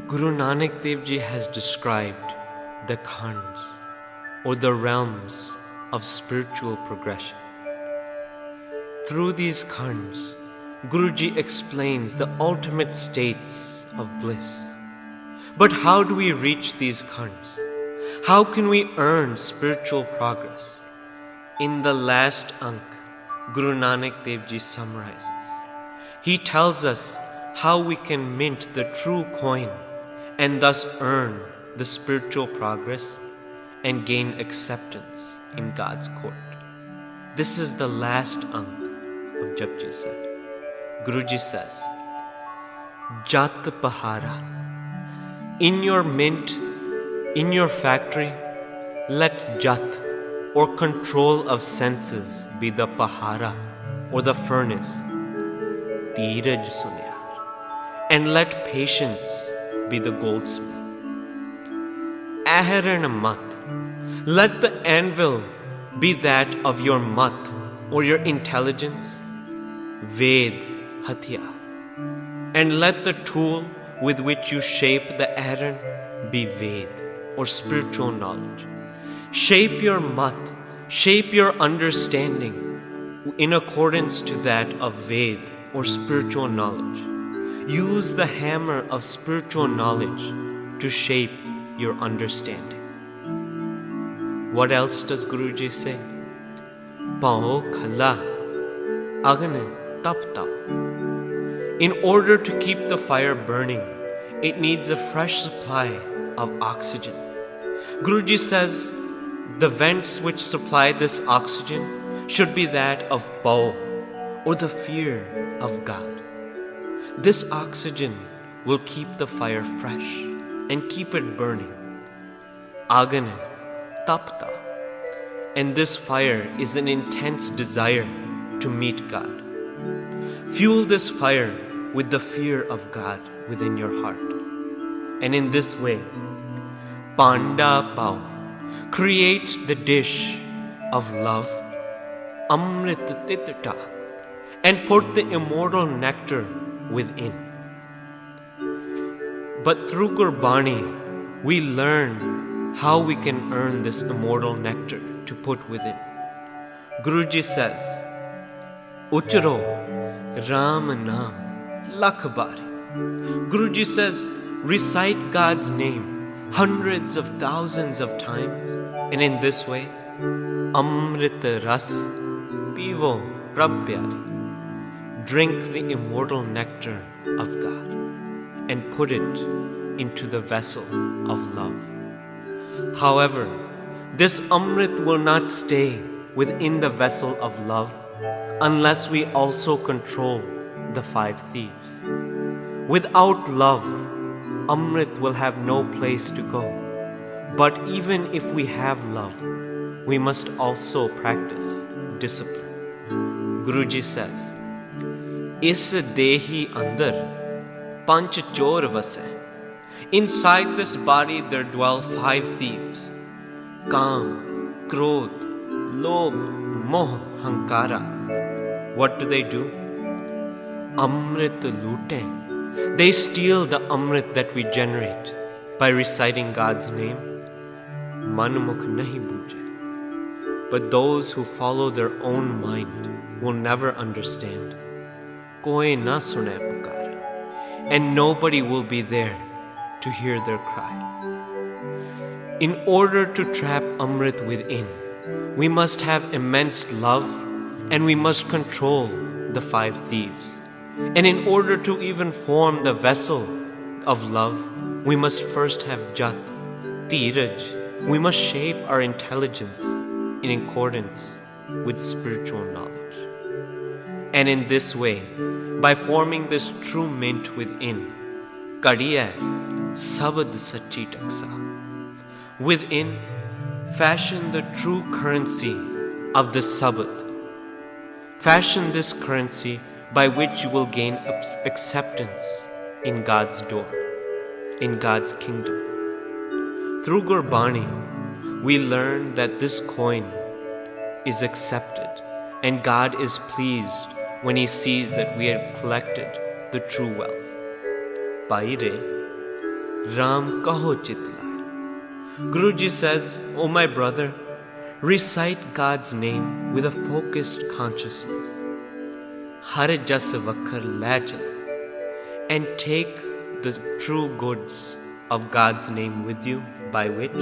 Guru Nanak Dev Ji has described the khands or the realms of spiritual progression. Through these khands, Guruji explains the ultimate states of bliss. But how do we reach these khands? How can we earn spiritual progress? In the last ank, Guru Nanak Dev Ji summarizes. He tells us how we can mint the true coin and thus earn the spiritual progress and gain acceptance in God's court. This is the last ank of Japji said. Guruji says, Jat Pahara. In your mint, in your factory, let Jat or control of senses be the Pahara or the furnace. Dheeraj Suniyaar. And let patience be the goldsmith. Aharan mat. Let the anvil be that of your mat or your intelligence. Ved Hatyar. And let the tool with which you shape the iron be Ved or spiritual knowledge. Shape your mat, shape your understanding in accordance to that of Ved or spiritual knowledge. Use the hammer of spiritual knowledge to shape your understanding. What else does Guruji say? Pao khala, agne tap tap. In order to keep the fire burning, it needs a fresh supply of oxygen. Guruji says the vents which supply this oxygen should be that of Pao or the fear of God. This oxygen will keep the fire fresh and keep it burning. Agane tapta. And this fire is an intense desire to meet God. Fuel this fire with the fear of God within your heart. And in this way, Panda Pao, create the dish of love, Amrit Titata, and put the immortal nectar within. But through Gurbani, we learn how we can earn this immortal nectar to put within. Guruji says, Ucharo Ram Naam Lakh Bari. Guruji says, recite God's name hundreds of thousands of times, and in this way, Amrit Ras Pivo Prabhyari. Drink the immortal nectar of God and put it into the vessel of love. However, this Amrit will not stay within the vessel of love unless we also control the 5 thieves. Without love, Amrit will have no place to go. But even if we have love, we must also practice discipline. Guruji says, Is dehi andar panch chor vase. Inside this body there dwell 5 thieves. Kam, Krodh, Lobh, Moh, Hankara. What do? Amrit loote. They steal the Amrit that we generate by reciting God's name. Manmukh nahi buje. But those who follow their own mind will never understand. Koi na sune pukar. And nobody will be there to hear their cry. In order to trap Amrit within, we must have immense love and we must control the 5 thieves. And in order to even form the vessel of love, we must first have Jat, Dheeraj. We must shape our intelligence in accordance with spiritual knowledge. And in this way, by forming this true mint within, Kadiya Sabad Sachi Taksa. Within, fashion the true currency of the Sabad. Fashion this currency by which you will gain acceptance in God's door, in God's kingdom. Through Gurbani, we learn that this coin is accepted and God is pleased when He sees that we have collected the true wealth. Bhai re, Ram kaho chitlai. Guruji says, "Oh my brother, recite God's name with a focused consciousness. Har jas vakhar la chal, and take the true goods of God's name with you, by which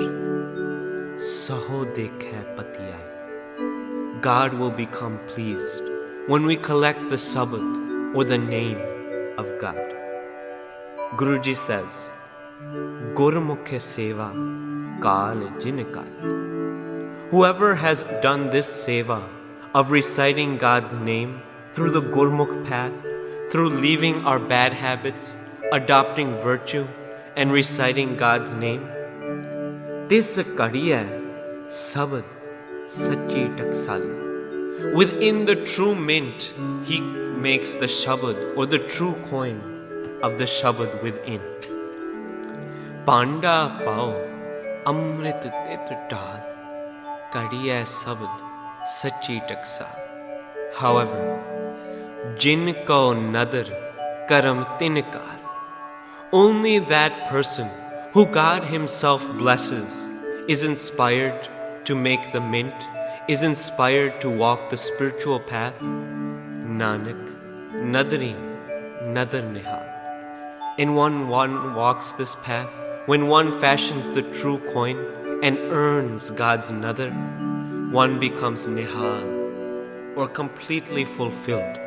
saho dekhe pati aaye." God will become pleased when we collect the sabad or the name of God. Guruji says, Gurmukhe seva kal jin kal. Whoever has done this seva of reciting God's name through the Gurmukh path, through leaving our bad habits, adopting virtue, and reciting God's name, tis kadiya sabad sachi taksali. Within the true mint, he makes the shabad or the true coin of the shabad within. Panda pao amrit tit dal kadiya sabad sachi taksal. However, jin ko nadar karam tinkar. Only that person who God himself blesses is inspired to make the mint, is inspired to walk the spiritual path. Nanak, nadari, nadar nihal. And when one walks this path, when one fashions the true coin and earns God's nadar, one becomes nihal, or completely fulfilled.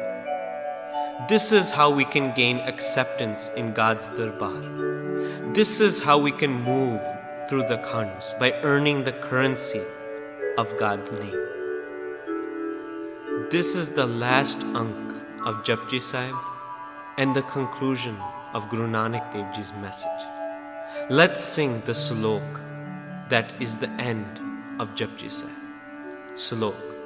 This is how we can gain acceptance in God's darbar. This is how we can move through the khands, by earning the currency of God's name. This is the last ank of Japji Sahib and the conclusion of Guru Nanak Dev Ji's message. Let's sing the slok that is the end of Japji Sahib. Slok.